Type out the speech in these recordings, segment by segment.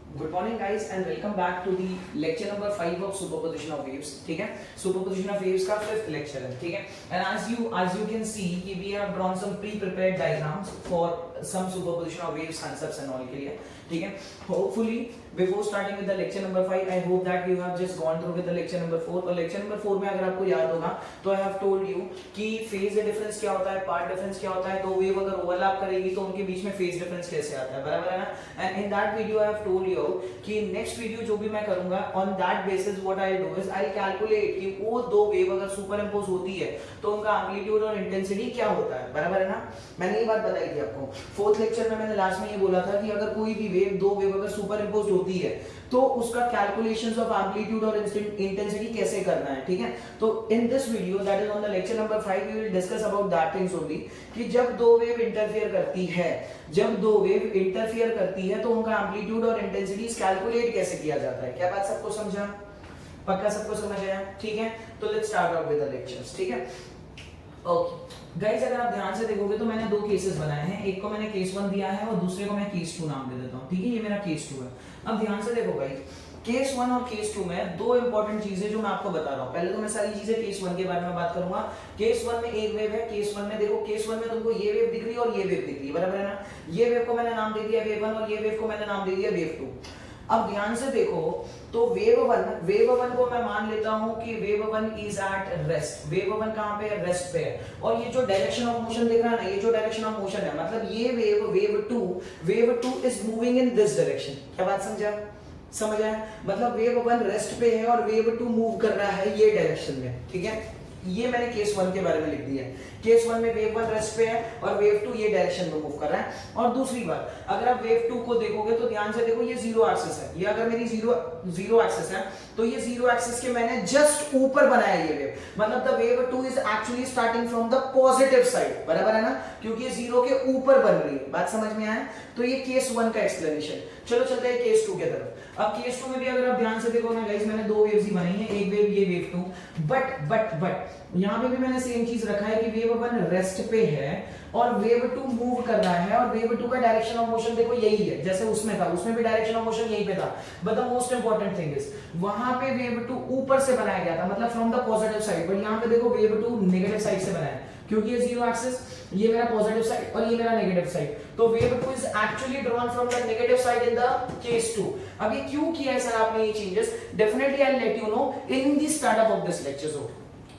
Good morning guys and welcome back to the lecture number 5 of superposition of waves. ठीक है, superposition of waves का fifth lecture है। ठीक है, and as you can see कि we have drawn some pre-prepared diagrams for some superposition of waves concepts and all के लिए। ठीक है, hopefully before starting with the lecture number 5 I hope that you have just gone through with the lecture number 4। और lecture number 4 में अगर आपको याद होगा तो I have told you कि phase difference क्या होता है, part difference क्या होता है, तो wave अगर overlap करेगी तो उनके बीच में phase difference कैसे आता है, बराबर है ना। and in that video I have told you कि next video जो भी मैं करूंगा on that basis what I'll do is I'll calculate कि वो दो wave अगर superimpose होती है तो उनका amplitude और intensity क्या होता है, बराबर है ना। मैंने ये बात बताई थी आपको फोर्थ लेक्चर में, मैंने लास्ट में ये बोला था कि अगर कोई भी वेव दो वेव अगर सुपरइम्पोज्ड होती है तो उसका कैलकुलेशंस ऑफ एम्पलीट्यूड और इंटेंसिटी कैसे करना है। ठीक है, तो in this video that is on the lecture number 5 we will discuss about that things only कि जब दो वेव इंटरफेयर करती है, जब दो वेव इंटरफेयर करती है तो उनका एम्पलीट्यूड और इंटेंसिटी कैलकुलेट कैसे किया जाता है। क्या बात सबको समझा, पक्का सबको समझ आया। ठीक है, तो let's start out with the lectures. ठीक है, ओके गाइस, अगर आप ध्यान से देखोगे तो मैंने दो केसेस बनाए हैं, एक को मैंने केस 1 दिया है और दूसरे को मैं केस 2 नाम दे देता हूं। ठीक है, ये मेरा केस 2 है। अब ध्यान से देखो गाइस, केस 1 और केस 2 में दो इंपॉर्टेंट चीजें जो मैं आपको बता रहा हूं। पहले तो मैं सारी चीजें केस 1 के बारे में बात करूंगा। केस 1 में एक वेव है, केस 1 में देखो, केस 1 में तुमको ये वेव दिख रही है और ये वेव दिख रही है, बराबर है ना। ये वेव को मैंने नाम दे दिया वेव 1 और ये वेव को मैंने नाम दे दिया वेव 2। अब ध्यान से देखो तो वेव 1 को मैं मान लेता हूं कि wave 1 is at rest. Wave 1 कहां पे है, रेस्ट पे है। और ये जो डायरेक्शन ऑफ मोशन दिख रहा है ना, ये जो डायरेक्शन ऑफ मोशन है, मतलब ये wave 2 is moving in this direction. क्या बात समझ आया। मतलब वेव 1 रेस्ट पे है और वेव 2 मूव कर रहा है ये डायरेक्शन में। ठीक है, ये मैंने केस 1 के बारे में लिख दिया है। केस 1 में वेव 1 रेस्ट पे है और वेव 2 ये डायरेक्शन में मूव कर रहा है। और दूसरी बात, अगर आप वेव 2 को देखोगे तो ध्यान से देखो, ये जीरो एक्सिस है। ये अगर मेरी जीरो एक्सिस है तो ये जीरो एक्सिस के मैंने जस्ट ऊपर बनाया ये वेव, मतलब the wave 2 is actually starting from the positive side, बराबर है ना, क्योंकि ये जीरो के ऊपर बन रही है। बात समझ में आया। तो ये केस 1 का एक्सप्लेनेशन। चलो चलते हैं केस 2 की तरफ। अब केस 2 में भी अगर आप ध्यान से देखो ना गाइस, मैंने दो वेव्स ही बनाई है, एक वेव ये वेव 2। बट यहां पे भी मैंने सेम चीज रखा है कि वेव 1 रेस्ट पे है और वेव 2 मूव कर रहा है और वेव 2 का डायरेक्शन ऑफ मोशन देखो यही है जैसे उसमें था, उसमें भी डायरेक्शन ऑफ मोशन यही पे था। But the most important thing is वहां पे वेव 2 ऊपर से बनाया गया था, मतलब from the positive side. But यहां पे देखो वेव 2 नेगेटिव साइड से बनाया है, क्योंकि ये जीरो एक्सिस, ये मेरा पॉजिटिव साइड और ये मेरा नेगेटिव साइड। तो wave 2 is actually drawn from the negative side in the case 2। अब ये क्यों किया है सर आपने ये changes, definitely I will let you know in the startup of this lecture. So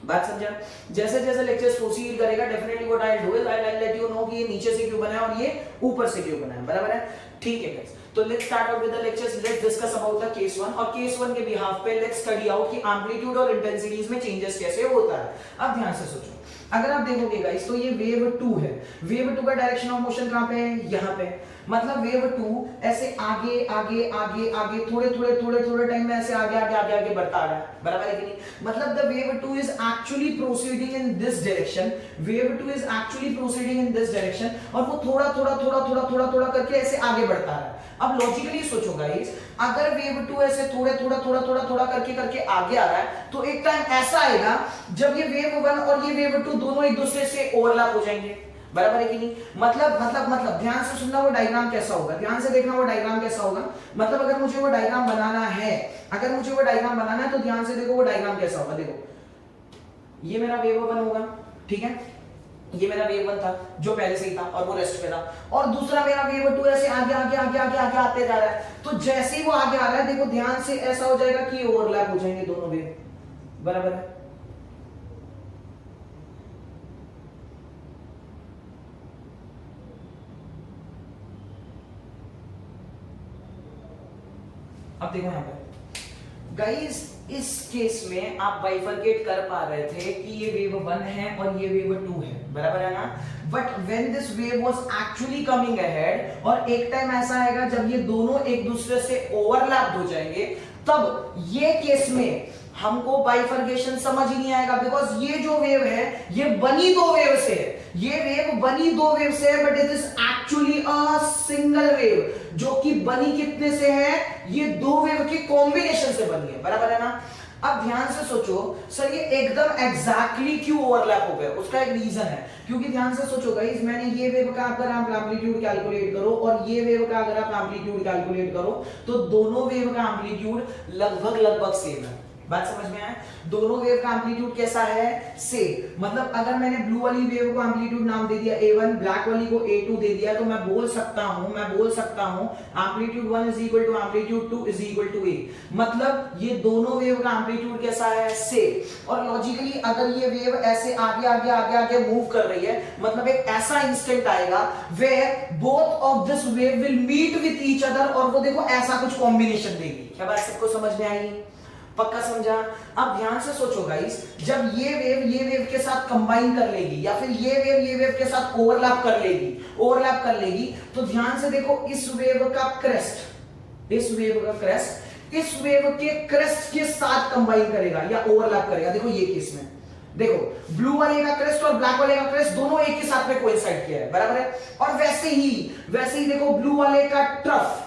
बात समझा। जैसे जैसे लेक्चर्स प्रोसीड करेगा definitely what I will do is I will let you know कि ये नीचे से क्यों बना है और ये ऊपर से क्यों बना है, बराबर है। ठीक है गाइस, तो let's start out with the lectures. Let's discuss about the case 1 और केस 1 के बिहाफ पे लेट्स स्टडी आउट कि एम्पलीट्यूड और इंटेंसिटीज में चेंजेस कैसे होता है। अब ध्यान से सोचो, अगर आप देखोगे गाइस तो ये वेव 2 है। वेव 2 का डायरेक्शन ऑफ मोशन कहां पे है, यहां पे। मतलब वेव 2 ऐसे आगे थोड़े टाइम में ऐसे आगे बढ़ता आ रहा है, बराबर है कि नहीं। मतलब the wave 2 is actually proceeding in this direction. Wave 2 is actually proceeding in this direction और वो थोड़ा करके ऐसे आगे बढ़ता है। अब लॉजिकली सोचो गाइस, अगर वेव 2 ऐसे थोड़ा करके आगे आ रहा है तो एक टाइम ऐसा आएगा जब ये वेव 1 और ये वेव 2 दोनों एक दूसरे से ओवरलैप हो जाएंगे, बराबर है कि नहीं। मतलब ध्यान से सुनना, वो डायग्राम कैसा होगा, ध्यान से देखना वो डायग्राम कैसा होगा। मतलब अगर मुझे वो डायग्राम बनाना है तो ध्यान से देखो वो डायग्राम कैसा होगा। देखो ये मेरा वेव 1 होगा, ठीक है, ये मेरा वेव 1 था जो पहले से ही था और वो रेस्ट पे था, और दूसरा मेरा वेव 2 ऐसे आगे आते जा रहा है। तो जैसे ही वो आगे आ रहा है देखो ध्यान से ऐसा हो जाएगा कि ओवरलैप हो जाएंगे दोनों वेव, बराबर है। अब देखो यहां पे गाइस, इस केस में आप बाइफरकेट कर पा रहे थे कि ये वेव 1 है और ये वेव 2 है, बराबर है ना। But when this wave was actually coming ahead, और एक टाइम ऐसा आएगा जब ये दोनों एक दूसरे से ओवरलैप हो जाएंगे, तब ये केस में हमको बाइफरकेशन समझ ही नहीं आएगा। बिकॉज ये जो वेव है ये बनी दो वेव से है, ये वेव बनी दो वेव से है, but it is actually a single wave जो कि बनी कितने से है, ये दो वेव के कॉम्बिनेशन से बनी है, बराबर है ना। अब ध्यान से सोचो सर ये एकदम एग्जैक्टली क्यों ओवरलैप हो गया, उसका एक रीजन है, क्योंकि ध्यान से सोचो गाइस, मैंने ये वेव का अगर आप एम्पलीट्यूड कैलकुलेट करो और ये वेव का अगर आप एम्पलीट्यूड कैलकुलेट करो तो दोनों वेव का एम्पलीट्यूड लगभग सेम है। बात समझ में आया? दोनों वेव का एम्पलीट्यूड कैसा है? सेम। मतलब अगर मैंने ब्लू वाली वेव को एम्पलीट्यूड नाम दे दिया A1, ब्लैक वाली को A2 दे दिया, तो मैं बोल सकता हूं amplitude 1 is equal to amplitude 2 is equal to A। मतलब ये दोनों वेव का एम्पलीट्यूड कैसा है? सेम। और लॉजिकली अगर ये वेव ऐसे आगे मूव कर रही है, मतलब एक ऐसा इंस्टेंट आएगा where both of this wave will meet with each other, और वो देखो ऐसा कुछ कॉम्बिनेशन देगी। क्या बात सबको समझ में आई? पक्का समझा? अब ध्यान से सोचो गाइस, जब ये वेव के साथ कंबाइन कर लेगी या फिर ये वेव के साथ ओवरलैप कर लेगी, तो ध्यान से देखो इस वेव का क्रेस्ट इस वेव के क्रेस्ट के साथ कंबाइन करेगा या ओवरलैप करेगा। देखो ये केस में देखो ब्लू वाले का क्रेस्ट और ब्लैक वाले का क्रेस्ट दोनों एक ही साथ में कोइंसाइड किया है, बराबर है। और वैसे ही देखो ब्लू वाले का ट्रफ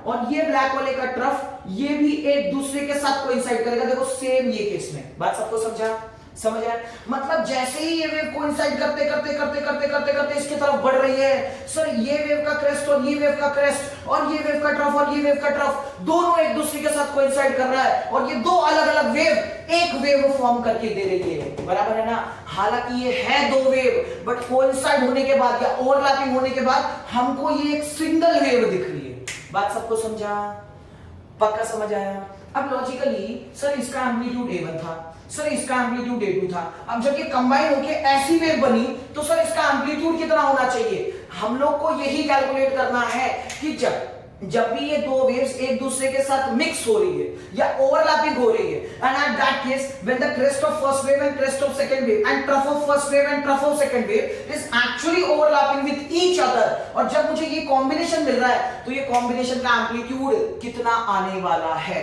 और ये ब्लैक वाले का ट्रफ, ये भी एक दूसरे के साथ कोइंसाइड करेगा। देखो सेम ये केस में। बात सबको समझ आया? मतलब जैसे ही ये वेव कोइंसाइड करते इसकी तरफ बढ़ रही है, सर ये वेव का क्रेस्ट और ये वेव का क्रेस्ट और ये वेव का ट्रफ और ये वेव का ट्रफ दोनों एक दूसरे के साथ कोइंसाइड कर रहा है, और ये दो अलग अलग वेव एक वेव फॉर्म करके दे रही है, बराबर है ना। हालांकि ये है दो वेव, बट कोइंसाइड होने के बाद या ओवरलैपिंग होने के बाद हमको ये एक सिंगल वेव दिख रही है। बात सबको समझा? पक्का समझ आया? अब लॉजिकली सर इसका एम्पलीट्यूड A1 था, सर इसका एम्पलीट्यूड A2 था। अब जब ये कंबाइन होके ऐसी वेव बनी तो सर इसका एम्पलीट्यूड कितना होना चाहिए? हम लोग को यही कैलकुलेट करना है कि जब भी ये दो वेव्स एक दूसरे के साथ मिक्स हो रही है या ओवरलैपिंग हो रही है, and at that case when the crest of first wave and crest of second wave and trough of first wave and trough of second wave is actually overlapping with each other, और जब मुझे ये combination मिल रहा है तो ये combination का amplitude कितना आने वाला है।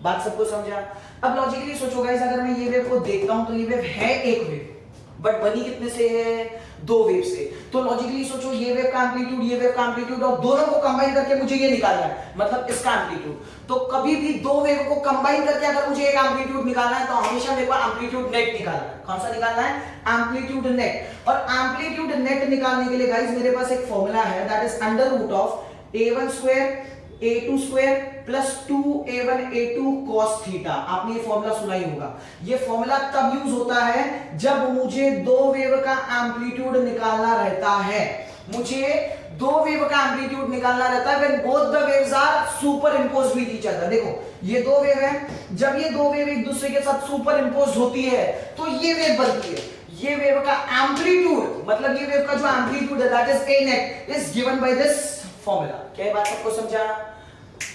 बात सबको समझा? अब लॉजिकली सोचो गाइस, अगर मैं ये वेव को देखता हूं तो ये वेव है एक वेव, बट बनी कितने से है? दो वेव से। तो लॉजिकली सोचो ये वेव का एम्पलीट्यूड, ये वेव का एम्पलीट्यूड, और दोनों को कंबाइन करके मुझे ये निकालना है, मतलब इसका एम्पलीट्यूड। तो कभी भी दो वेव को कंबाइन करके अगर मुझे एक एम्पलीट्यूड निकालना है तो हमेशा मेरे को एम्पलीट्यूड नेट निकालना है। कौन सा निकालना है? Amplitude net. और एम्पलीट्यूड नेट निकालने के लिए गाइस मेरे पास एक फॉर्मूला है, that is under root of A1 square A2 square plus 2A1 A2 cos theta. आपने ये फॉर्मूला सुना ही होगा। ये फॉर्मूला तब यूज होता है जब मुझे दो वेव का एम्पलीट्यूड निकालना रहता है, when both the waves are superimposed with each other। देखो ये दो वेव है, जब ये दो वेव एक दूसरे के साथ सुपर इम्पोज होती है तो ये वेव बनती है। ये वेव का एम्पलीट्यूड, मतलब ये वेव का जो एम्पलीट्यूड है that is A net is given by this formula. क्या बात सबको समझा?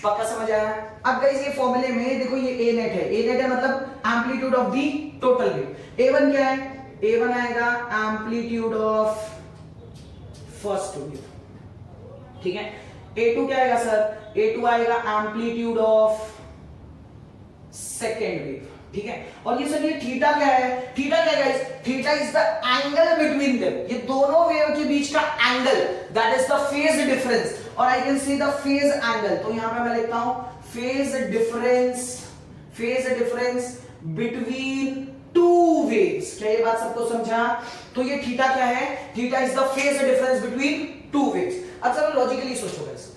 पक्का समझ आया? अब गाइस ये फॉर्मूले में देखो ये A net है मतलब amplitude of the total wave. A1 क्या है? A1 आएगा एम्पलीट्यूड ऑफ फर्स्ट वेव, ठीक है। A2 क्या आएगा सर? A2 आएगा एम्पलीट्यूड ऑफ सेकेंड वेव, ठीक है। और ये सर ये थीटा क्या है? थीटा क्या guys? Theta is the angle between them, ये दोनों वेव के बीच का angle, that is the phase difference. और I can see the phase angle, तो यहां पे मैं लिखता हूं phase difference between two waves. क्या ये बात सबको समझा? तो ये थीटा क्या है? Theta is the phase difference between two waves. अब चलो लॉजिकली सोचो गाइस,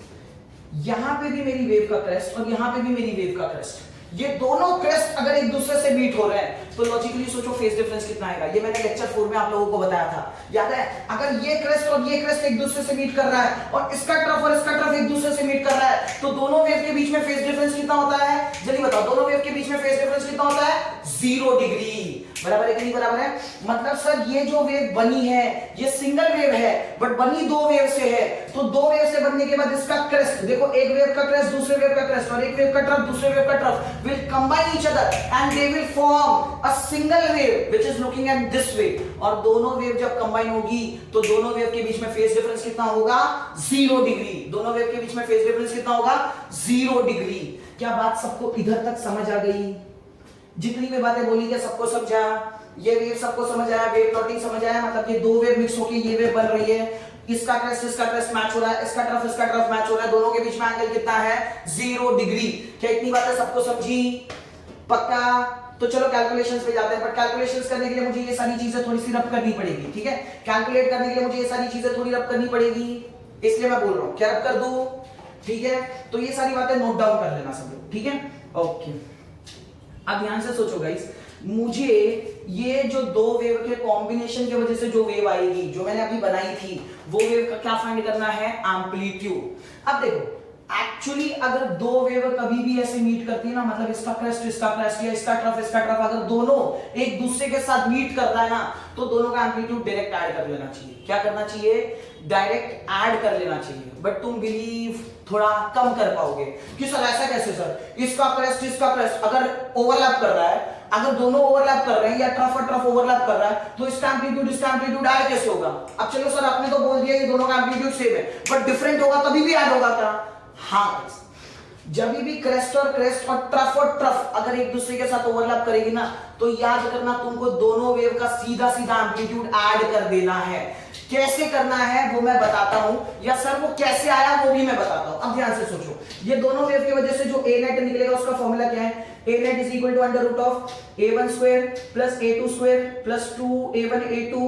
यहां पे भी मेरी वेव का क्रेस्ट और यहां पे भी मेरी वेव का क्रेस्ट, ये दोनों क्रेस्ट अगर एक दूसरे से मीट हो रहे हैं तो लॉजिकली सोचो फेज डिफरेंस कितना आएगा। ये मैंने लेक्चर 4 में आप लोगों को बताया था, याद है? अगर ये क्रेस्ट और ये क्रेस्ट एक दूसरे से मीट कर रहा है और इसका ट्रफ और इसका ट्रफ एक दूसरे से मीट कर रहा है तो दोनों वेव के बीच में फेज डिफरेंस कितना होता है? जल्दी बताओ, दोनों वेव के बीच में फेज डिफरेंस कितना होता है? 0 डिग्री। बराबर है कि नहीं बराबर है? मतलब सर ये जो वेव बनी है ये सिंगल वेव है बट बनी दो वेव से है, तो दो वेव से बनने के बाद इसका क्रेस्ट, देखो एक वेव का क्रेस्ट दूसरे वेव का क्रेस्ट और एक वेव का ट्रफ दूसरे वेव का trough will combine each other and they will form a single wave which is looking at this way. और दोनों वेव जब कंबाइन होगी तो दोनों वेव के बीच में फेज डिफरेंस कितना होगा? 0 डिग्री। दोनों वेव के बीच में फेज डिफरेंस कितना होगा? 0 डिग्री। क्या बात सबको इधर तक समझ आ गई? जितनी भी बातें बोली क्या सबको समझा? ये वेव सबको समझ आया? वेव प्लॉटिंग समझ आया? मतलब ये दो वेव मिक्स होके ये वेव बन रही है, इसका क्रस्ट मैच हो रहा है, इसका टर्फ मैच हो रहा है, दोनों के बीच में एंगल कितना है 0 डिग्री। क्या इतनी बातें सबको समझी? पक्का? तो चलो कैलकुलेशंस पे जाते हैं, बट कैलकुलेशंस करने के लिए मुझे ये सारी चीजें थोड़ी सी रब करनी पड़ेगी, ठीक है? कैलकुलेट करने के लिए मुझे ये सारी चीजें थोड़ी रब करनी पड़ेगी, इसलिए मैं बोल रहा हूं क्या रब कर दूं, ठीक है? तो ये सारी बातें नोट डाउन कर लेना सब लोग, ठीक है? ओके, अब ध्यान से सोचो गाइस, मुझे ये जो दो वेव के कॉम्बिनेशन की वजह से जो वेव आएगी, जो मैंने अभी बनाई थी, वो वेव का क्या फाइंड करना है? एम्पलीट्यूड। अब देखो, एक्चुअली अगर दो वेव कभी भी ऐसे मीट करती है ना, मतलब इसका क्रस्ट या इसका ट्रफ, अगर दोनों एक दूसरे के साथ मीट करता है ना, तो दोनों का एम्पलीट्यूड डायरेक्ट ऐड कर लेना चाहिए। क्या करना चाहिए? डायरेक्ट ऐड कर लेना चाहिए। बट तुम बिलीव थोड़ा कम कर पाओगे कि सर ऐसा कैसे सर, इसका क्रस्ट अगर ओवरलैप कर रहा है, अगर दोनों ओवरलैप कर रहे हैं या ट्रफ और ट्रफ ओवरलैप कर रहा है, तो इसका एम्पलीट्यूड ऐड कैसे होगा? अब चलो सर, आपने तो बोल दिया ये दोनों का एम्पलीट्यूड सेम है, बट डिफरेंट होगा तभी भी ऐड होगा क्या? हाँ, जब भी क्रस्ट और ट्रफ अगर एक दूसरे के साथ ओवरलैप करेगी ना, तो याद करना तुमको दोनों वेव का सीधा एम्पलीट्यूड ऐड कर देना है। कैसे करना है वो मैं बताता हूं, या सर वो कैसे आया वो भी मैं बताता हूं। अब ध्यान से सोचो, ये दोनों वेव की वजह से जो a नेट निकलेगा उसका फॉर्मूला क्या है? a net is equal to under root of a1 square plus a2 square plus 2a1 a2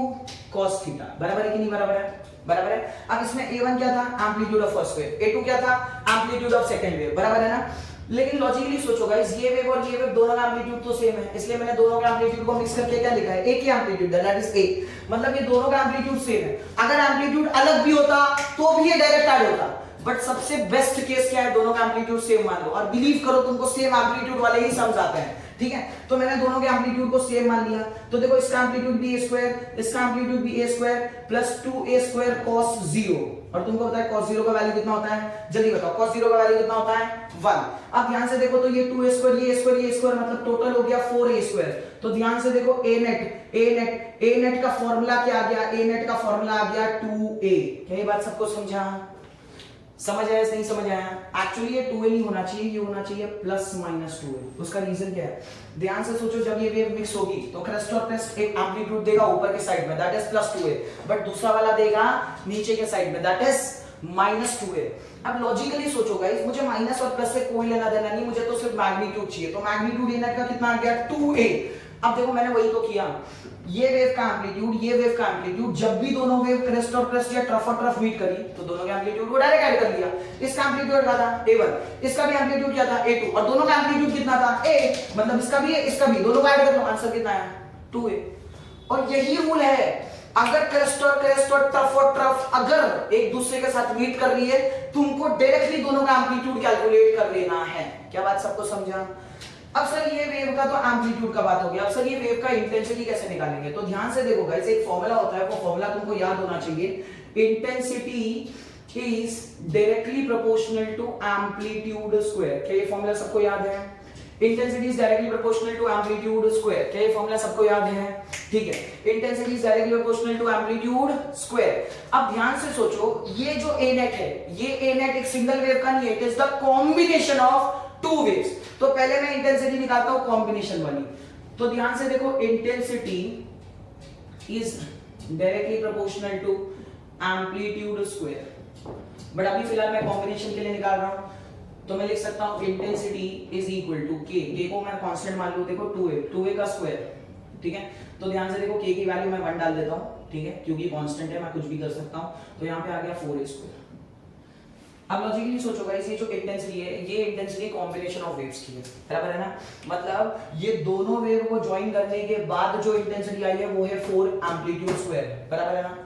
cos theta. बराबर है कि नहीं बराबर है? बराबर है। अब इसमें a1 क्या था? Amplitude of first wave, a2 क्या था? Amplitude of second wave. बराबर है ना? लेकिन लॉजिकली सोचो गाइस, ये वेव और ये वेव दोनों का एम्पलीट्यूड तो सेम है, इसलिए मैंने दोनों का एम्पलीट्यूड को मिक्स करके क्या लिखा है? एक ही एम्पलीट्यूड, दैट इज a। मतलब ये दोनों का एम्पलीट्यूड सेम है। अगर एम्पलीट्यूड अलग भी होता तो भी ये डायरेक्ट ऐड होता, बट सबसे बेस्ट केस क्या है? दोनों का एम्पलीट्यूड सेम मान लो, और बिलीव करो तुमको सेम एम्पलीट्यूड वाले ही समझ आते हैं, ठीक है? तो मैंने दोनों के एम्पलीट्यूड को सेम मान लिया, तो देखो इसका एम्पलीट्यूड भी a स्क्वायर, इसका एम्पलीट्यूड भी a square plus 2a square cos 0। और तुमको पता है cos 0 का वैल्यू कितना होता है? जल्दी बताओ, cos 0 का वैल्यू कितना होता है? 1। अब ध्यान से देखो, तो ये 2a स्क्वायर, ये स्क्वायर मतलब टोटल हो गया 4a स्क्वायर। तो ध्यान से देखो, a नेट का फॉर्मूला क्या आ गया? a नेट का फॉर्मूला आ गया 2a। क्या ये बात सबको समझा? समझ आया? नहीं समझ आया? एक्चुअली ये 2a नहीं होना चाहिए, ये होना चाहिए प्लस माइनस 2a। उसका रीजन क्या है? ध्यान से सोचो, जब ये वेव मिक्स होगी तो क्रस्ट और क्रस्ट एक एम्पलीट्यूड देगा ऊपर के साइड में, that is plus 2a, but दूसरा वाला देगा नीचे के साइड में, दैट इज माइनस 2a। अब लॉजिकली सोचो गाइस, मुझे माइनस और प्लस से कोई लेना देना नहीं, मुझे तो सिर्फ मैग्नीट्यूड चाहिए। तो मैग्नीट्यूड a नेट का कितना आ गया? 2a। अब देखो मैंने वही तो किया, ये वेव का एम्पलीट्यूड, ये वेव का एम्पलीट्यूड, जब भी दोनों वेव क्रस्ट और क्रस्ट या ट्रफ और ट्रफ मीट करी तो दोनों के एम्पलीट्यूड को डायरेक्ट ऐड कर दिया। इसका एम्पलीट्यूड क्या था? a1, इसका भी एम्पलीट्यूड क्या था? a2, और दोनों का एम्पलीट्यूड कितना था? a, मतलब इसका भी है, इसका भी, दोनों का ऐड कर लो, आंसर कितना आया? 2a। और यही रूल है, अगर क्रस्ट और ट्रफ अगर एक दूसरे के साथ मीट कर रही है, तुमको डायरेक्टली दोनों का एम्पलीट्यूड कैलकुलेट कर लेना है। क्या बात सबको समझा? अब सर ये वेव का तो एम्पलीट्यूड का बात हो गया, अब सर ये वेव का इंटेंसिटी कैसे निकालेंगे? तो ध्यान से देखो गाइस, एक फॉर्मूला होता है, वो फॉर्मूला तुमको याद होना चाहिए। Intensity is directly proportional to amplitude square. क्या ये फॉर्मूला सबको याद है? Intensity is directly proportional to amplitude square. क्या ये फॉर्मूला सबको याद है? ठीक है, intensity is directly proportional to amplitude square. अब ध्यान से सोचो, ये जो a नेट है, ये a नेट एक सिंगल वेव का नहीं है, it is the combination of two waves. तो पहले मैं इंटेंसिटी निकालता हूं कॉम्बिनेशन वाली। तो ध्यान से देखो, intensity is directly proportional to amplitude square, but अभी फिलहाल मैं कॉम्बिनेशन के लिए निकाल रहा हूं, तो मैं लिख सकता हूं intensity is equal to k को मैं कांस्टेंट मान लूं, देखो 2a का स्क्वायर, ठीक है? तो ध्यान से देखो, k की वैल्यू मैं 1 डाल देता हूं, ठीक है, क्योंकि कांस्टेंट है, मैं कुछ भी कर सकता हूं। तो यहां पे आ गया 4a स्क्वायर। अब लॉजिकली सोचो गाइस, ये जो इंटेंसिटी है, ये इंटेंसिटी कॉम्बिनेशन ऑफ वेव्स की है, बराबर है ना? मतलब ये दोनों वेव को ज्वाइन करने के बाद जो इंटेंसिटी आई है वो है 4 एम्पलीट्यूड स्क्वायर, बराबर है ना?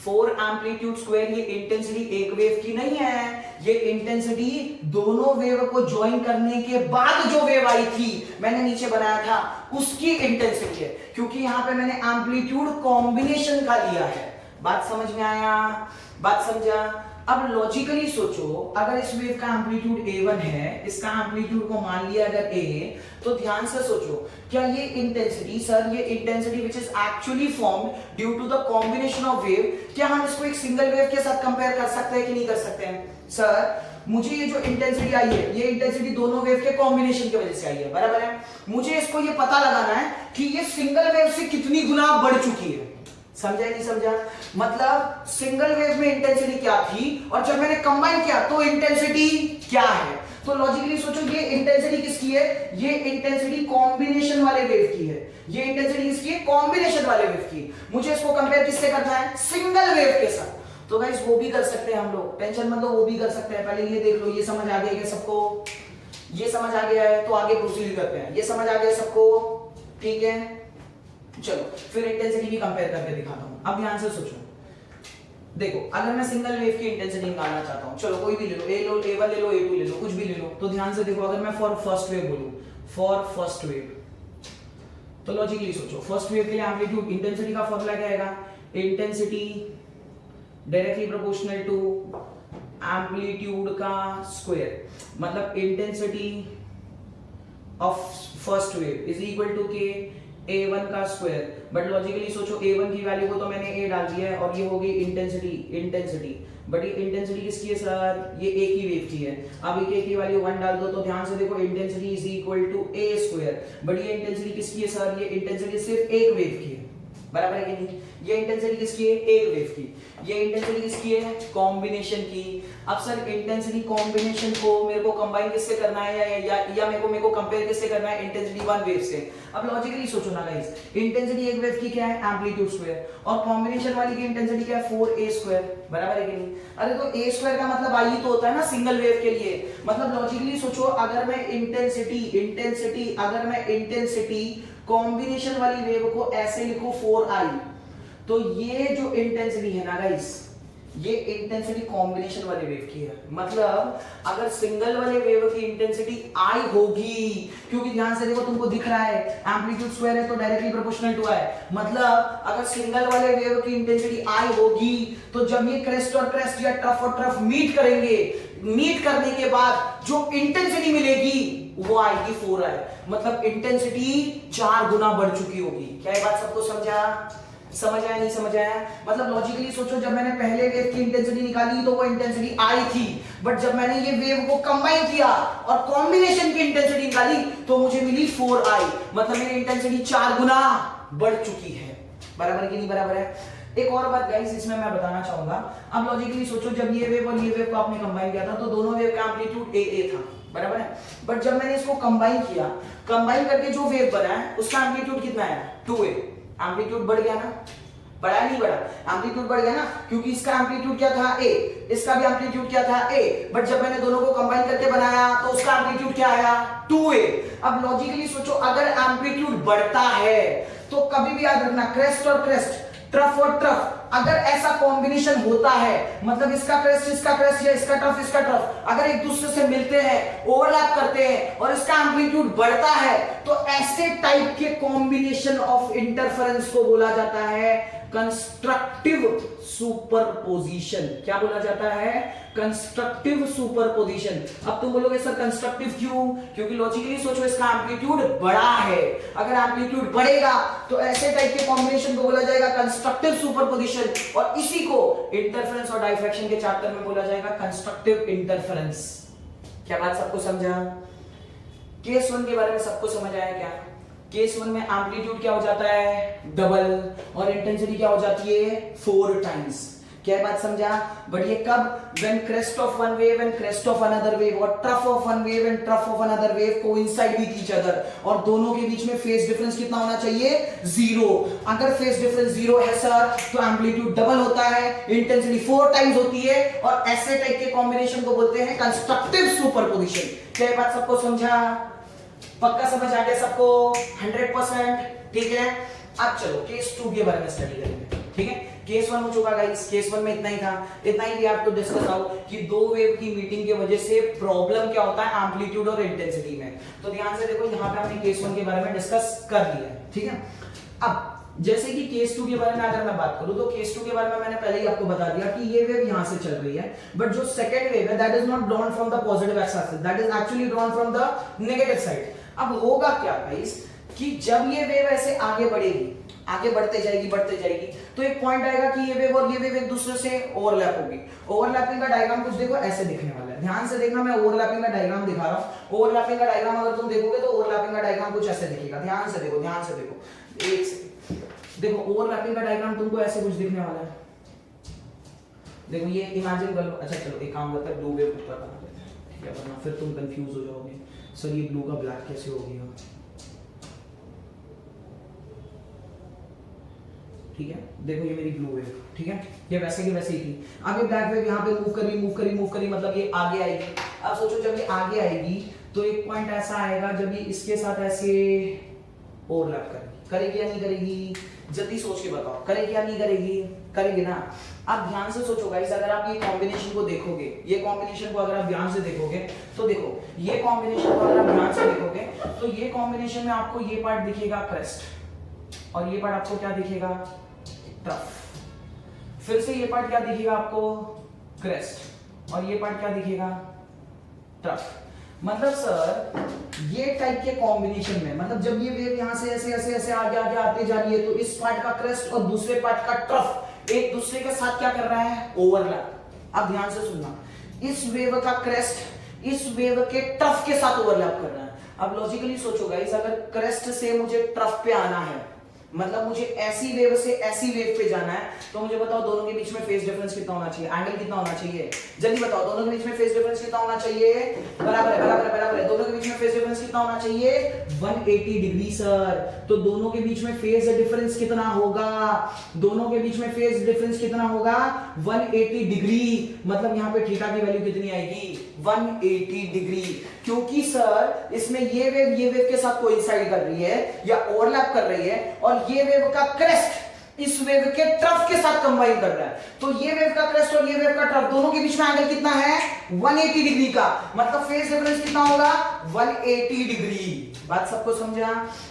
4 एम्पलीट्यूड स्क्वायर। ये इंटेंसिटी एक वेव की नहीं है, ये इंटेंसिटी दोनों वेव को ज्वाइन करने के बाद जो वेव आई थी, मैंने नीचे बनाया था, उसकी इंटेंसिटी है, क्योंकि यहां पे मैंने एम्पलीट्यूड कॉम्बिनेशन का लिया है। बात समझ में आया? बात समझा? अब लॉजिकली सोचो, अगर इस वेव का एम्पलीट्यूड a1 है, इसका एम्पलीट्यूड को मान लिया अगर a, तो ध्यान से सोचो, क्या ये इंटेंसिटी, सर ये intensity which is actually formed due to the combination of wave, क्या हम इसको एक सिंगल वेव के साथ कंपेयर कर सकते हैं कि नहीं कर सकते हैं? सर मुझे ये जो इंटेंसिटी आई है, ये इंटेंसिटी दोनों वेव के कॉम्बिनेशन की वजह से आई है, बराबर है? मुझे इसको ये पता लगाना है कि ये सिंगल वेव से कितनी गुना बढ़ चुकी है। समझा नहीं समझा? मतलब सिंगल वेव में इंटेंसिटी क्या थी और जब मैंने कंबाइन किया तो इंटेंसिटी क्या है। तो लॉजिकली सोचो ये इंटेंसिटी किसकी है, ये इंटेंसिटी कॉम्बिनेशन वाले वेव की है, ये इंटेंसिटी किसकी है, कॉम्बिनेशन वाले वेव की। मुझे इसको कंपेयर किससे करना है, सिंगल वेव के साथ। तो गाइस वो भी कर सकते हैं हम लोग, टेंशन मत लो, वो भी कर सकते हैं। पहले ये देख लो, ये समझ आ गया क्या सबको, ये समझ आ गया है तो आगे प्रोसीड करते हैं। ये समझ आ गया सबको, ठीक है, चलो फिर इंटेंसिटी भी कंपेयर करके दिखाता हूं। अब ध्यान से सोचो, देखो अगर मैं सिंगल वेव की इंटेंसिटी निकालना चाहता हूं, चलो कोई भी ले लो, A1 ले लो, A2 ले लो, कुछ भी ले लो, तो ध्यान से देखो, अगर मैं फॉर फर्स्ट वेव बोलूं, फॉर फर्स्ट वेव, तो लॉजिकली सोचो फर्स्ट वेव के लिए एम्पलीट्यूड इंटेंसिटी का फॉर्मूला क्या आएगा, intensity directly proportional to amplitude का स्क्वायर, मतलब intensity of first wave is equal to k A1 का स्क्वायर। बट लॉजिकली सोचो A1 की वैल्यू को तो मैंने A डाल दिया है और ये हो गई इंटेंसिटी, बट ये इंटेंसिटी किसकी है सर, ये A की वेव की है। अब A की वैल्यू 1 डाल दो तो ध्यान से देखो intensity is equal to A square, but ये इंटेंसिटी किसकी है सर, ये इंटेंसिटी सिर्फ एक वेव की है, बराबर है कि नहीं। ये इंटेंसिटी किसकी है, एक वेव की। ये इंटेंसिटी किसकी है, कॉम्बिनेशन की। अब सर इंटेंसिटी कॉम्बिनेशन को मेरे को कंबाइन किससे करना है या मेरे को कंपेयर किससे करना है, इंटेंसिटी वन वेव से। अब लॉजिकली सोचो ना गाइस, इंटेंसिटी एक वेव की क्या है, एम्पलीट्यूड स्क्वायर, और कॉम्बिनेशन वाली की इंटेंसिटी क्या है, 4A स्क्वायर, बराबर है कि नहीं। अरे तो A स्क्वायर का मतलब आई तो होता है ना सिंगल वेव के लिए। मतलब लॉजिकली सोचो, अगर मैं इंटेंसिटी कॉम्बिनेशन वाली वेव को ऐसे लिखो 4I, तो ये जो इंटेंसिटी है ना गाइस, ये इंटेंसिटी कॉम्बिनेशन वाले वेव की है। मतलब अगर सिंगल वाले वेव की इंटेंसिटी I होगी, क्योंकि ध्यान से देखो तुमको दिख रहा है एम्पलीट्यूड स्क्वायर है तो डायरेक्टली प्रोपोर्शनल टू I, मतलब अगर सिंगल वाले वेव की इंटेंसिटी I होगी तो जब ये क्रेस्ट और क्रेस्ट या ट्रफ और ट्रफ मीट करेंगे, मीट करने के बाद जो इंटेंसिटी मिलेगी वो आएगी 4I, मतलब इंटेंसिटी 4 गुना बढ़ चुकी होगी। क्या ये बात सबको समझ आया नहीं समझ आया? मतलब लॉजिकली सोचो, जब मैंने पहले वेव की इंटेंसिटी निकाली तो वो इंटेंसिटी I थी, बट जब मैंने ये वेव को कंबाइन किया और कॉम्बिनेशन की इंटेंसिटी निकाली तो मुझे मिली 4I, मतलब मेरी इंटेंसिटी 4 गुना बढ़ चुकी है। बराबर कि नहीं बराबर है? एक और बात गाइस इसमें मैं बताना चाहूंगा। अब लॉजिकली सोचो, जब ये वेव और ये वेव को आपने कंबाइन किया था तो दोनों वेव का एम्पलीट्यूड AA था, बराबर है। बट जब मैंने इसको कंबाइन किया, कंबाइन करके जो वेव बना है उसका एम्पलीट्यूड कितना है, 2A। एम्पलीट्यूड बढ़ गया ना, बढ़ा नहीं बढ़ा, एम्पलीट्यूड बढ़ गया ना, क्योंकि इसका एम्पलीट्यूड क्या था, A, इसका भी एम्पलीट्यूड क्या था, A, बट जब मैंने दोनों को कंबाइन करके बनाया तो उसका एम्पलीट्यूड क्या आया, 2A। अब लॉजिकली सोचो, अगर एम्पलीट्यूड बढ़ता है तो कभी भी याद रखना, क्रेस्ट और क्रेस्ट, ट्रफ और ट्रफ, अगर ऐसा कॉम्बिनेशन होता है, मतलब इसका क्रेस्ट या इसका ट्रफ अगर एक दूसरे से मिलते हैं, ओवरलैप करते हैं और इसका एम्पलीट्यूड बढ़ता है, तो ऐसे टाइप के कॉम्बिनेशन ऑफ इंटरफेरेंस को बोला जाता है कंस्ट्रक्टिव सुपरपोजिशन। क्या बोला जाता है, कंस्ट्रक्टिव सुपरपोजिशन। अब तुम बोलोगे सर कंस्ट्रक्टिव क्यों, क्योंकि लॉजिकली सोचो इसका एम्पलीट्यूड बड़ा है, अगर एम्पलीट्यूड बढ़ेगा तो ऐसे टाइप के कॉम्बिनेशन को बोला जाएगा कंस्ट्रक्टिव सुपरपोजिशन, और इसी को इंटरफेरेंस और डाइफ्रैक्शन के चैप्टर में बोला जाएगा कंस्ट्रक्टिव इंटरफेरेंस। क्या बात सबको समझा? केस 1 के बारे में सबको समझ आया क्या? केस 1 में एम्पलीट्यूड क्या हो जाता है, डबल, और इंटेंसिटी क्या हो जाती है, 4 टाइम्स। क्या बात समझा? बट ये कब, when crest of one wave and crest of another wave, और trough of one wave and trough of another wave coincide with each other, और दोनों के बीच में फेज डिफरेंस कितना होना चाहिए, 0। अगर फेज डिफरेंस 0 है सर तो एम्पलीट्यूड डबल होता है, इंटेंसिटी 4 टाइम्स होती है, और ऐसे टाइप के कॉम्बिनेशन को बोलते हैं कंस्ट्रक्टिव सुपरपोजिशन। क्या बात सबको समझा? पक्का समझ आ गया सबको? 100%? ठीक है। अब चलो केस 2 के बारे में स्टडी करेंगे, ठीक है। केस 1 हो चुका गाइस, केस 1 में इतना ही था, इतना ही भी आपको डिस्कस आउट कि दो वेव की मीटिंग की वजह से प्रॉब्लम क्या होता है एम्पलीट्यूड और इंटेंसिटी में। तो ध्यान से देखो, यहाँ पे हमने केस 1 के बारे में डिस्कस कर लिया है, ठीक है। अब जैसे कि केस 2 के बारे में अगर मैं बात करूं, तो केस 2 के बारे में मैंने पहले ही आपको बता दिया कि ये वेव यहां से चल रही है, बट जो सेकंड वेव है that is not drawn from the positive x axis, that is actually drawn from the negative side. अब होगा क्या गाइस कि जब ये वेव ऐसे आगे बढ़ेगी, आगे बढ़ते जाएगी, तो एक पॉइंट आएगा कि ये वेव और ये वेव एक दूसरे से ओवरलैप होगी। ओवरलैपिंग का डायग्राम कुछ देखो ऐसे दिखने वाला है, ध्यान से देखना, मैं ओवरलैपिंग का डायग्राम दिखा रहा हूं। ओवरलैपिंग का डायग्राम अगर तुम देखोगे तो ओवरलैपिंग का डायग्राम कुछ ऐसे दिखेगा, ध्यान से देखो, एक सेकंड, देखो ओवरलैपिंग का डायग्राम तुमको ऐसे कुछ दिखने वाला है। देखो ये इमेजिन कर लो। अच्छा चलो एक काम करते हैं, ब्लू वेव ऊपर बना देते हैं, ठीक है, वरना फिर तुम कंफ्यूज हो जाओगे, सर ये ब्लू का ब्लैक कैसे हो गया। ठीक है, देखो ये मेरी ब्लू वेव, ठीक है, ये वैसे की वैसे ही थी। अब ये ब्लैक वेव यहाँ पे मूव करी, मतलब ये आगे आएगी। अब सोचो जब ये आगे आएगी तो एक पॉइंट ऐसा आएगा जब ये इसके साथ ऐसे ओवरलैप करेगी या नहीं करेगी, जल्दी सोच के बताओ, करेगी या नहीं करेगी, करेगी ना। अब ध्यान से सोचो गाइस, अगर आप ये कॉम्बिनेशन को देखोगे, ये कॉम्बिनेशन को अगर आप ध्यान से देखोगे तो देखो ये कॉम्बिनेशन को अगर आप ध्यान से देखोगे तो ये कॉम्बिनेशन में आपको ये पार्ट दिखेगा क्रेस्ट, और ये पार्ट आपको क्या दिखेगा, ट्रफ। फिर से ये पार्ट क्या दिखेगा आपको, क्रेस्ट, और ये पार्ट क्या दिखेगा, ट्रफ। मतलब सर ये टाइप के कॉम्बिनेशन में, मतलब जब ये वेव यहां से ऐसे ऐसे ऐसे आगे आगे आते जा रही है तो इस पार्ट का क्रेस्ट और दूसरे पार्ट का ट्रफ एक दूसरे के साथ क्या कर रहा है, ओवरलैप। अब ध्यान से सुनना, इस वेव का क्रेस्ट इस वेव के ट्रफ के साथ ओवरलैप कर रहा है। अब लॉजिकली सोचो गाइस, अगर क्रेस्ट से मुझे ट्रफ पे आना है, मतलब मुझे ऐसी वेव से ऐसी वेव पे जाना है, तो मुझे बताओ दोनों के बीच में फेज डिफरेंस कितना होना चाहिए, एंगल कितना होना चाहिए, जल्दी बताओ, दोनों के बीच में फेज डिफरेंस कितना होना चाहिए, बराबर है, दोनों के बीच में फेज डिफरेंस कितना होना चाहिए, 180 डिग्री सर। तो दोनों के बीच में फेज डिफरेंस कितना होगा, दोनों के बीच में फेज डिफरेंस कितना होगा, 180 डिग्री। मतलब यहाँ पे थीटा की वैल्यू कितनी आएगी, 180 डिग्री, क्योंकि सर इसमें ये वेव के साथ कोइंसाइड कर रही है या ओवरलैप कर रही है, और ये वेव का क्रेस्ट इस वेव के ट्रफ के साथ कंबाइन कर रहा है। तो ये वेव का क्रेस्ट और ये वेव का ट्रफ दोनों के बीच में एंगल कितना है, 180 डिग्री का। मतलब फेज डिफरेंस कितना होगा, 180 डिग्री। बात सबको समझा।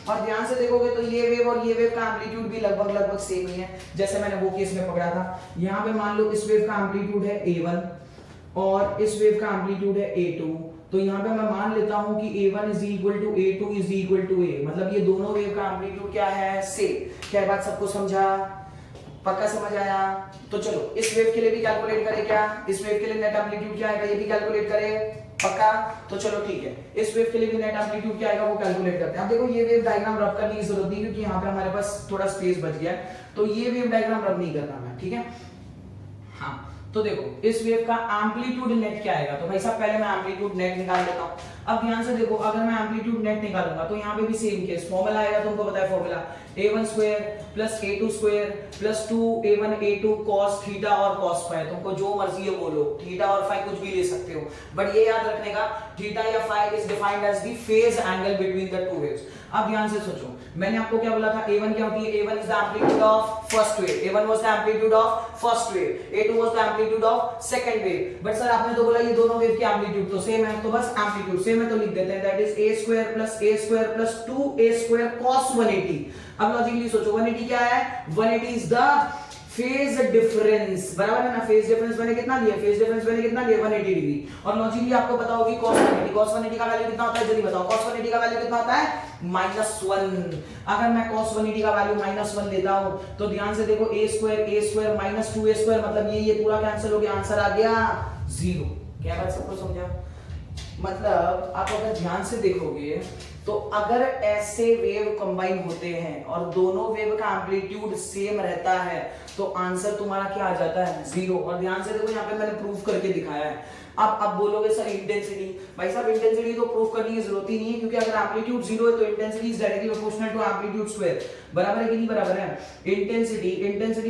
और ध्यान से देखोगे तो ये वेव और ये वेव का एम्पलीट्यूड भी लगभग सेम ही है, जैसे मैंने वो केस में पकड़ा था। यहां पे मान लो इस वेव का एम्पलीट्यूड है A1 और इस वेव का एम्पलीट्यूड है A2, तो यहाँ पे मैं मान लेता हूं कि A1 is equal to A2 is equal to A, मतलब ये दोनों वेव का एम्पलीट्यूड क्या है, सेम। क्या बात सबको समझा, पक्का समझ आया। तो चलो इस वेव के लिए भी कैलकुलेट करें, क्या इस वेव के लिए नेट एम्पलीट्यूड क्या आएगा, ये भी कैलकुलेट करें, पक्का। तो चलो ठीक है, इस वेव के लिए भी नेट एम्पलीट्यूड क्या आएगा वो कैलकुलेट करते हैं। अब देखो ये वेव डायग्राम रब करने की जरूरत नहीं, क्योंकि यहाँ पे हमारे पास थोड़ा स्पेस बच गया है, तो ये वेव डायग्राम रब नहीं करना है, ठीक है। हाँ तो देखो इस वेव का एम्पलीट्यूड नेट क्या आएगा, तो भाई साहब पहले मैं एम्पलीट्यूड नेट निकाल लेता हूं। अब ध्यान से देखो, अगर मैं एम्पलीट्यूड नेट निकालूंगा तो यहाँ पे भी सेम केस, फॉर्मूला आएगा, तुमको पता है formula, a1 square plus a2 square plus 2a1 a2 cos theta और cos फाई। तुमको जो मर्जी है बोलो, थीटा और फाई कुछ भी ले सकते हो, बट ये याद रखने का थीटा या phi is defined as the phase angle between the two waves. अब ध्यान से सोचो, मैंने आपको क्या बोला था, a1 क्या होती है, a1 is the amplitude of first wave, a1 was the amplitude of first wave, a2 was the amplitude of second wave। But sir आपने तो बोला ये दोनों वेव की एम्पलीट्यूड तो सेम है, तो बस एम्पलीट्यूड सेम है तो लिख देते हैं, that is a square plus 2a square cos 180। अब लॉजिकली सोचो 180 क्या है, 180 इज द फेज डिफरेंस, बराबर है ना, फेज डिफरेंस मैंने कितना लिया, फेज डिफरेंस मैंने कितना लिया, 180 डिग्री। और लॉजिकली आपको पता होगी cos 180 का वैल्यू कितना होता है, जल्दी बताओ, cos 180 का वैल्यू कितना होता है, -1। अगर मैं cos 180 का वैल्यू -1 लेता हूं तो ध्यान से देखो a square minus 2a square, मतलब ये पूरा कैंसिल हो गया, आंसर आ गया 0। क्या बात सबको समझा। मतलब आप अगर ध्यान से देखोगे तो अगर ऐसे वेव कंबाइन होते हैं और दोनों वेव का एम्पलीट्यूड सेम रहता है तो आंसर तुम्हारा क्या आ जाता है, 0। और ध्यान से देखो यहाँ पे मैंने प्रूफ करके दिखाया है। अब बोलोगे सर इंटेंसिटी, भाई साहब इंटेंसिटी तो प्रूफ करने की जरूरत ही नहीं है, क्योंकि अगर एम्पलीट्यूड 0 है तो intensity is directly proportional to amplitude square, बराबर है कि नहीं बराबर है। Intensity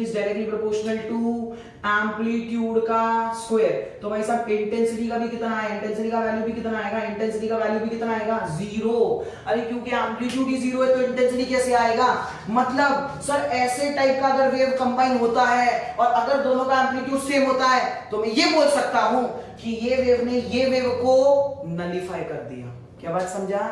is directly proportional to amplitude का स्क्वायर, तो भाई साहब इंटेंसिटी का भी कितना है, इंटेंसिटी का वैल्यू भी कितना आएगा, इंटेंसिटी का वैल्यू भी कितना आएगा, 0। अरे क्योंकि एम्पलीट्यूड ही 0 है तो इंटेंसिटी कैसे आएगा। मतलब सर ऐसे टाइप का अगर वेव कंबाइन होता है और अगर दोनों का एम्पलीट्यूड सेम होता है तो मैं ये बोल सकता हूं कि ये वेव ने ये वेव को नलिफाई कर दिया। क्या बात समझा।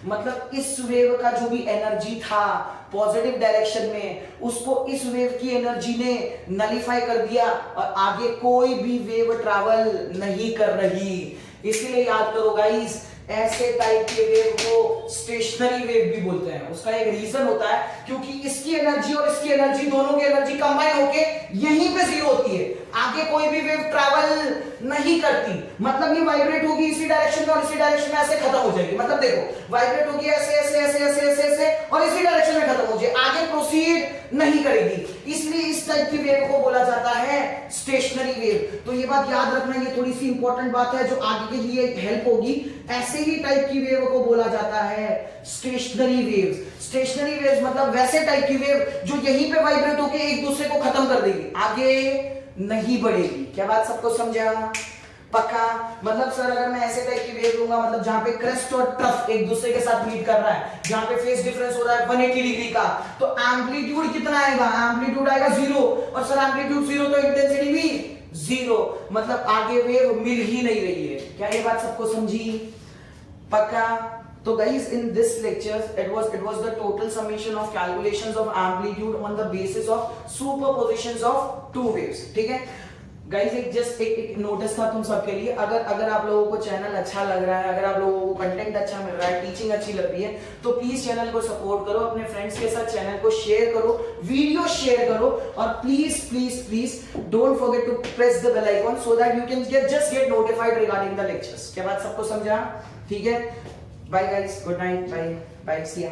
मतलब इस वेव का जो भी एनर्जी था पॉजिटिव डायरेक्शन में, उसको इस वेव की एनर्जी ने नलिफाई कर दिया और आगे कोई भी वेव ट्रैवल नहीं कर रही। इसीलिए याद करो गाइस, ऐसे टाइप के वेव को स्टेशनरी वेव भी बोलते हैं। उसका एक रीजन होता है क्योंकि इसकी एनर्जी और इसकी एनर्जी दोनों की एनर्जी कंबाइन होके यहीं पे 0 होती है, आगे कोई भी वेव ट्रैवल नहीं करती, मतलब ये वाइब्रेट होगी इसी डायरेक्शन में और इसी डायरेक्शन में ऐसे खत्म हो जाएगी। मतलब देखो वाइब्रेट होगी ऐसे ऐसे ऐसे ऐसे ऐसे ऐसे और इसी डायरेक्शन में खत्म हो जाएगी, आगे प्रोसीड नहीं करेगी, इसलिए इस टाइप की वेव को बोला जाता है स्टेशनरी वेव। तो ये बात याद रखना, ये थोड़ी सी इंपॉर्टेंट बात है जो आगे के लिए हेल्प होगी। ऐसे ही टाइप की वेव को बोला जाता है स्टेशनरी वेव्स। स्टेशनरी वेव्स मतलब वैसे टाइप की वेव जो यहीं पे वाइब्रेट होकर एक दूसरे को खत्म कर देगी, आगे नहीं बढ़ेगी। क्या बात सबको समझा? पक्का? मतलब सर अगर मैं ऐसे टाइप की वेव लूंगा, मतलब जहां पे क्रेस्ट और ट्रफ एक दूसरे के साथ मीट कर रहा है, जहां पे फेस डिफरेंस हो रहा है 180 डिग्री का, तो एम्पलीट्यूड कितना आएगा? एम्पलीट्यूड आएगा 0, और सर एम्पलीट्यूड 0 तो इंटेंसिटी भी 0, मतलब आगे वेव मिल ही नहीं रही है। क्या ये बात सबको समझी? पक्का? तो guys, in this lectures it was the total summation of calculations of amplitude on the basis of superpositions of two waves. ठीक है गाइस, एक जस्ट एक नोटिस था तुम सबके लिए, अगर आप लोगों को चैनल अच्छा लग रहा है, अगर आप लोगों को कंटेंट अच्छा मिल रहा है, टीचिंग अच्छी लग रही है, तो प्लीज चैनल को सपोर्ट करो, अपने फ्रेंड्स के साथ चैनल को शेयर करो, वीडियो शेयर करो, और please please please don't forget to press the bell icon so that you can get notified regarding the lectures. क्या बात सबको समझा? ठीक है, bye guys, good night, bye bye, see you.